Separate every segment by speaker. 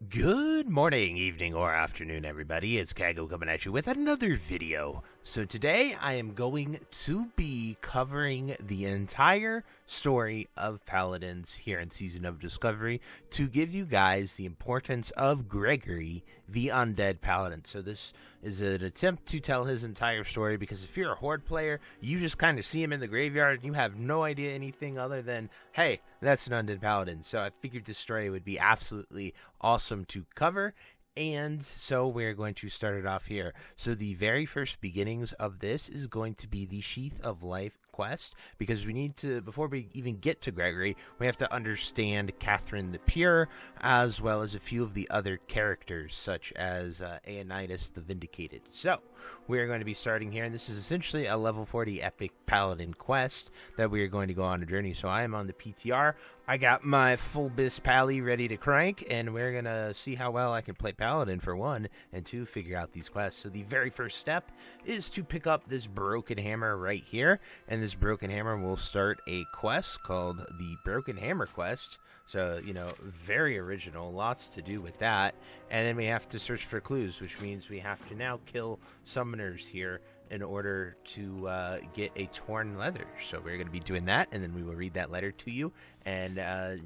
Speaker 1: Good morning, evening, or afternoon, everybody. It's Kaghoe coming at you with another video. So today I am going to be covering the entire story of Paladins here in Season of Discovery to give you guys the importance of Gregory, the Undead Paladin. So this is an attempt to tell his entire story, because if you're a Horde player, you just kind of see him in the graveyard and you have no idea anything other than, hey, that's an Undead Paladin. So I figured this story would be absolutely awesome to cover. And so we're going to start it off here. So the very first beginnings of this is going to be the Sheath of Life quest, because we need to, before we even get to Gregory, we have to understand Katherine The Pure, as well as a few of the other characters, such as Aeonas the Vindicated. So we're going to be starting here, and this is essentially a level 40 epic Paladin quest that we are going to go on a journey. So I am on the PTR. I got my full bis pally ready to crank, and we're going to see how well I can play Paladin for one, and two, figure out these quests. So the very first step is to pick up this broken hammer right here, and this broken hammer will start a quest called the Broken Hammer Quest. So, you know, very original, lots to do with that. And then we have to search for clues, which means we have to now kill summoners here in order to get a torn leather. So we're going to be doing that, and then we will read that letter to you and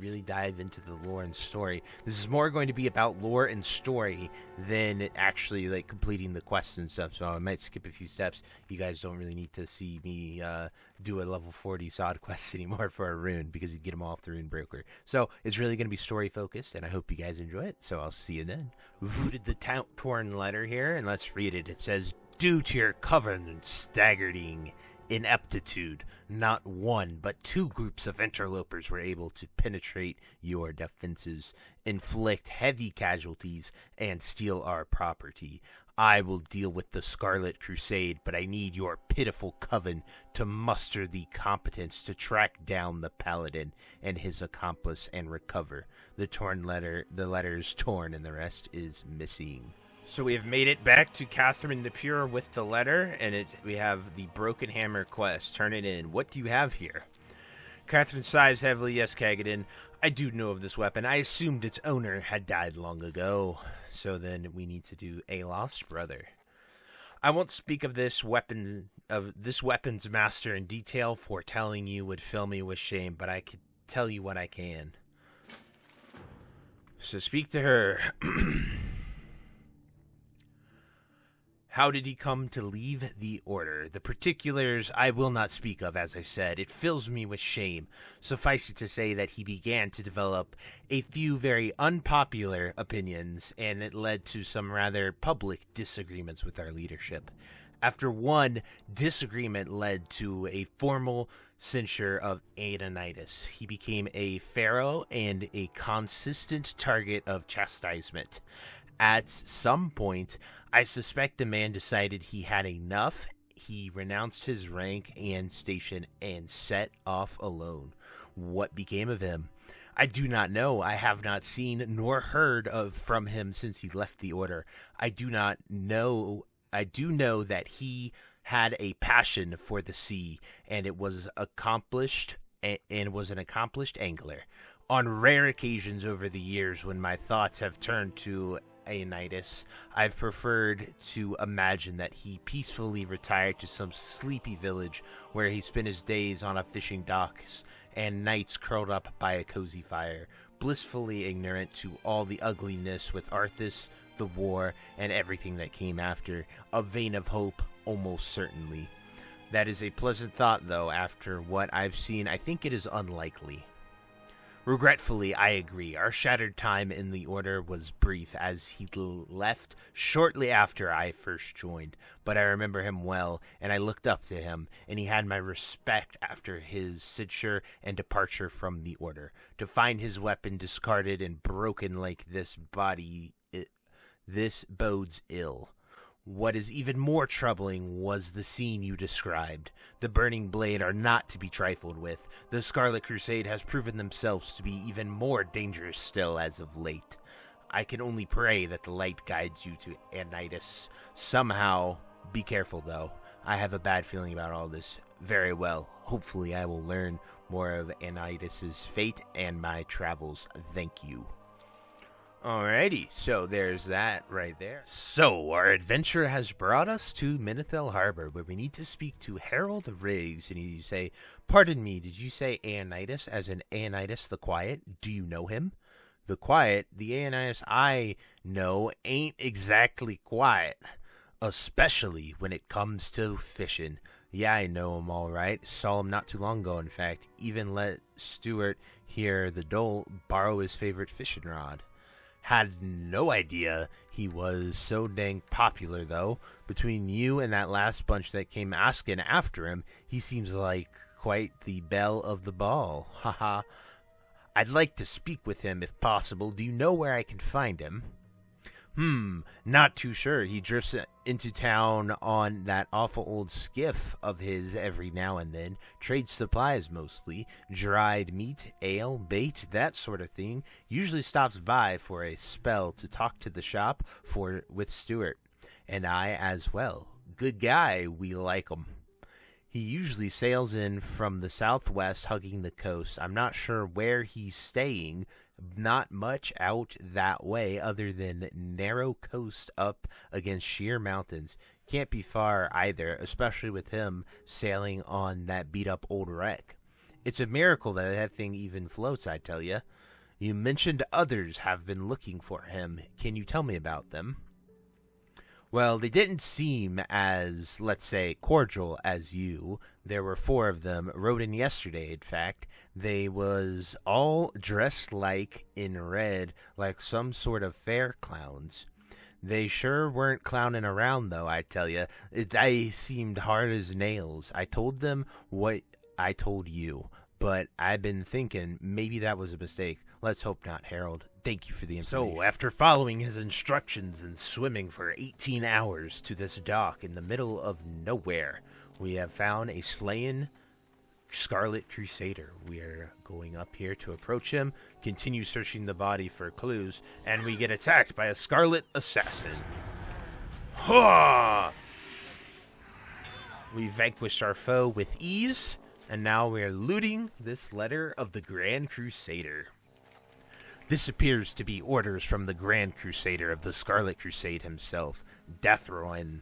Speaker 1: really dive into the lore and story. This is more going to be about lore and story than actually like completing the quests and stuff, so I might skip a few steps. You guys don't really need to see me do a level 40 sod quest anymore for a rune, because you get them all off the rune broker. So it's really going to be story focused, and I hope you guys enjoy it. So I'll see you then. Rooted the torn letter here, and let's read it. It says, "Due to your covenant staggering's ineptitude, not one but two groups of interlopers were able to penetrate your defenses, inflict heavy casualties, and steal our property. I will deal with the Scarlet Crusade, but I need your pitiful coven to muster the competence to track down the Paladin and his accomplice and recover. The letter is torn, and the rest is missing." So we have made it back to Katherine the Pure with the letter, and we have the Broken Hammer quest. Turn it in. What do you have here? Katherine sighs heavily. Yes, Kaghoe, I do know of this weapon. I assumed its owner had died long ago. So then we need to do a lost brother. I won't speak of this weapon's master in detail, for telling you would fill me with shame, but I could tell you what I can. So speak to her. How did he come to leave the order? The particulars I will not speak of, as I said. It fills me with shame. Suffice it to say that he began to develop a few very unpopular opinions, and it led to some rather public disagreements with our leadership. After one disagreement led to a formal censure of Aeonas, he became a pharaoh and a consistent target of chastisement. At some point, I suspect the man decided he had enough. He renounced his rank and station and set off alone. What became of him? I do not know. I have not seen nor heard from him since he left the order. I do know that he had a passion for the sea, and it was an accomplished angler. On rare occasions over the years, when my thoughts have turned to Aeonas, I've preferred to imagine that he peacefully retired to some sleepy village where he spent his days on a fishing docks and nights curled up by a cozy fire, blissfully ignorant to all the ugliness with Arthas, the war, and everything that came after. A vein of hope, almost certainly. That is a pleasant thought, though. After what I've seen, I think it is unlikely. Regretfully, I agree. Our shattered time in the Order was brief, as he left shortly after I first joined. But I remember him well, and I looked up to him, and he had my respect after his censure and departure from the Order. To find his weapon discarded and broken like this bodes ill. What is even more troubling was the scene you described. The Burning Blade are not to be trifled with. The Scarlet Crusade has proven themselves to be even more dangerous still as of late. I can only pray that the light guides you to Aeonas somehow. Be careful, though. I have a bad feeling about all this. Very well. Hopefully I will learn more of Aeonas' fate and my travels. Thank you. Alrighty, so there's that right there. So, our adventure has brought us to Minethel Harbor, where we need to speak to Harold Riggs, and you say, "Pardon me, did you say Aeonidas, as in Aeonidas the Quiet? Do you know him?" The Quiet, the Aeonidas I know ain't exactly quiet, especially when it comes to fishing. Yeah, I know him all right. Saw him not too long ago, in fact. Even let Stuart here, the Dole, borrow his favorite fishing rod. Had no idea he was so dang popular, though. Between you and that last bunch that came asking after him, he seems like quite the belle of the ball. Haha. I'd like to speak with him if possible. Do you know where I can find him? Not too sure. He drifts into town on that awful old skiff of his every now and then. Trades supplies mostly. Dried meat, ale, bait, that sort of thing. Usually stops by for a spell to talk to the shop with Stuart. And I as well. Good guy, we like him. He usually sails in from the southwest, hugging the coast. I'm not sure where he's staying. Not much out that way other than narrow coast up against sheer mountains. Can't be far either, especially with him sailing on that beat-up old wreck. It's a miracle that thing even floats, I tell you. You mentioned others have been looking for him. Can you tell me about them? Well, they didn't seem as, let's say, cordial as you. There were 4 of them, rode in yesterday, in fact. They was all dressed like in red, like some sort of fair clowns. They sure weren't clowning around, though, I tell you. They seemed hard as nails. I told them what I told you, but I've been thinking maybe that was a mistake. Let's hope not, Harold. Thank you for the information. So, after following his instructions and swimming for 18 hours to this dock in the middle of nowhere, we have found a slain Scarlet Crusader. We are going up here to approach him, continue searching the body for clues, and we get attacked by a Scarlet Assassin. Ha! We vanquished our foe with ease, and now we are looting this letter of the Grand Crusader. This appears to be orders from the Grand Crusader of the Scarlet Crusade himself, Deathroin.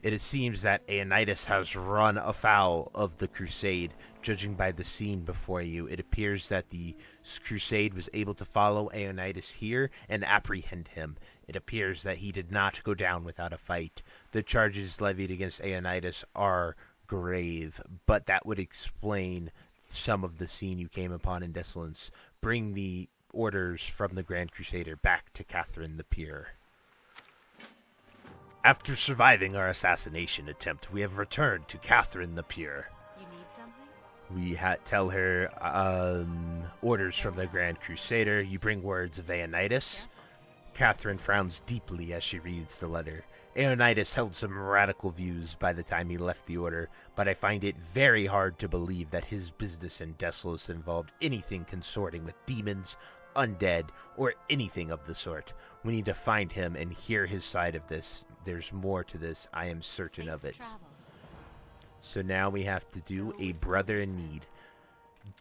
Speaker 1: It seems that Aeonidas has run afoul of the Crusade. Judging by the scene before you, it appears that the Crusade was able to follow Aeonidas here and apprehend him. It appears that he did not go down without a fight. The charges levied against Aeonidas are grave, but that would explain some of the scene you came upon in Desolence. Bring the orders from the Grand Crusader back to Katherine The Pure. After surviving our assassination attempt, we have returned to Katherine The Pure.
Speaker 2: You need something?
Speaker 1: We tell her orders from the Grand Crusader. You bring words of Aeonidas. Katherine frowns deeply as she reads the letter. Aeonidas held some radical views by the time he left the order, but I find it very hard to believe that his business in Desolus involved anything consorting with demons, undead, or anything of the sort. We need to find him and hear his side of this. There's more to this, I am certain of it. So now we have to do a brother in need.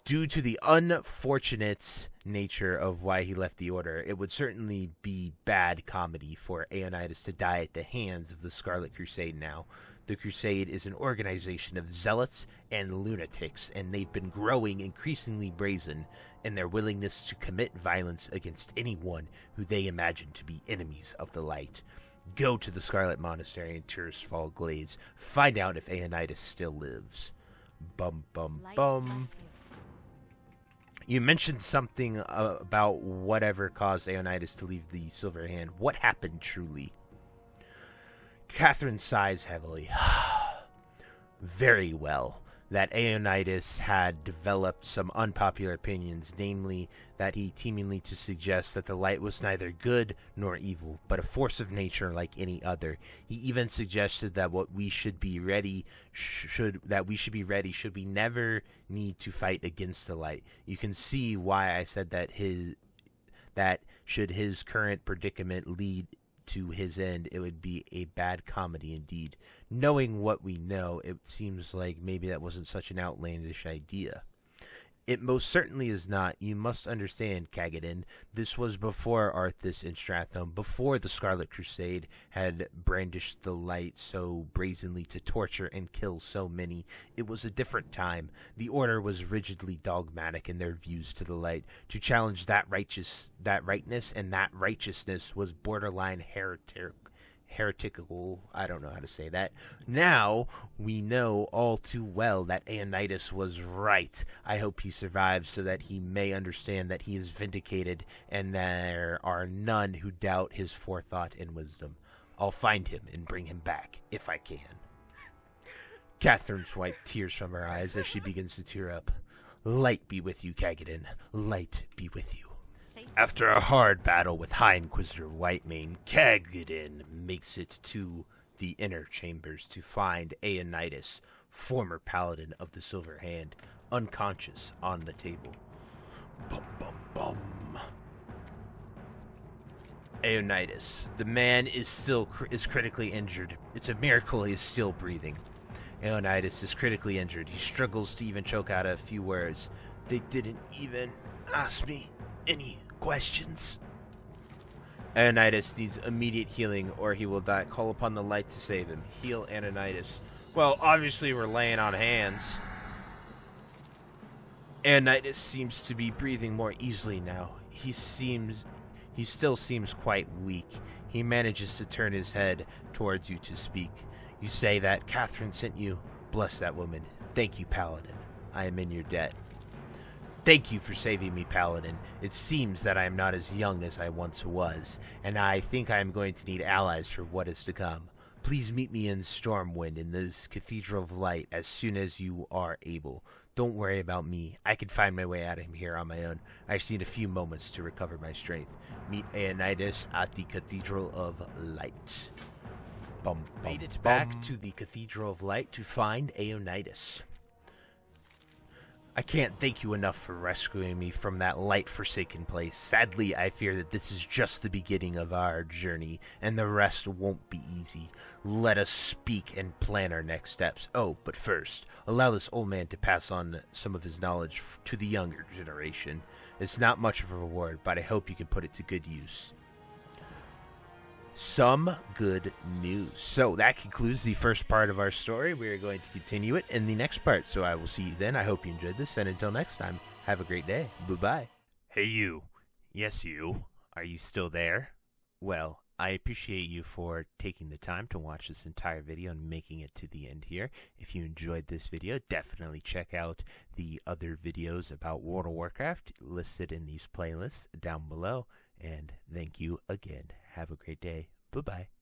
Speaker 1: Due to the unfortunate nature of why he left the order, it would certainly be bad comedy for Aeonidas to die at the hands of the Scarlet Crusade now. The Crusade is an organization of zealots and lunatics, and they've been growing increasingly brazen in their willingness to commit violence against anyone who they imagine to be enemies of the light. Go to the Scarlet Monastery in Tirisfal Glades. Find out if Aeonidas still lives. Bum, bum, bum. You mentioned something about whatever caused Aeonidas to leave the Silver Hand. What happened truly? Katherine sighs heavily. Very well. That Aeonidas had developed some unpopular opinions, namely that he teemingly to suggest that the light was neither good nor evil, but a force of nature like any other. He even suggested that we should be ready should we never need to fight against the light. You can see why I said that should his current predicament lead to his end, it would be a bad comedy indeed. Knowing what we know, it seems like maybe that wasn't such an outlandish idea. It most certainly is not. You must understand, Kaghoe. This was before Arthas and Stratham, before the Scarlet Crusade had brandished the light so brazenly to torture and kill so many. It was a different time. The Order was rigidly dogmatic in their views to the light. To challenge that rightness and that righteousness was borderline heretical. I don't know how to say that. Now we know all too well that Aeonas was right. I hope he survives so that he may understand that he is vindicated and there are none who doubt his forethought and wisdom. I'll find him and bring him back if I can. Catherine's wiped tears from her eyes as she begins to tear up. Light be with you, Kaghoe. Light be with you. After a hard battle with High Inquisitor Whitemane, Kaghoe makes it to the inner chambers to find Aeonas, former Paladin of the Silver Hand, unconscious on the table. Bum bum bum. Aeonas, the man is critically injured. It's a miracle he is still breathing. Aeonas is critically injured. He struggles to even choke out a few words. They didn't even ask me any questions. Aeonas needs immediate healing or he will die. Call upon the light to save him. Heal Aeonas. Well, obviously we're laying on hands. Aeonas seems to be breathing more easily now. He still seems quite weak. He manages to turn his head towards you to speak. You say that Katherine sent you. Bless that woman. Thank you, Paladin. I am in your debt. Thank you for saving me, Paladin. It seems that I am not as young as I once was, and I think I am going to need allies for what is to come. Please meet me in Stormwind in this Cathedral of Light as soon as you are able. Don't worry about me. I can find my way out of here on my own. I just need a few moments to recover my strength. Meet Aeonas at the Cathedral of Light. Made it back to the Cathedral of Light to find Aeonas. I can't thank you enough for rescuing me from that light-forsaken place. Sadly, I fear that this is just the beginning of our journey, and the rest won't be easy. Let us speak and plan our next steps. Oh, but first, allow this old man to pass on some of his knowledge to the younger generation. It's not much of a reward, but I hope you can put it to good use. Some good news. So that concludes the first part of our story. We are going to continue it in the next part. So I will see you then. I hope you enjoyed this. And until next time, have a great day. Bye-bye. Hey, you. Yes, you. Are you still there? Well, I appreciate you for taking the time to watch this entire video and making it to the end here. If you enjoyed this video, definitely check out the other videos about World of Warcraft listed in these playlists down below. And thank you again. Have a great day. Bye-bye.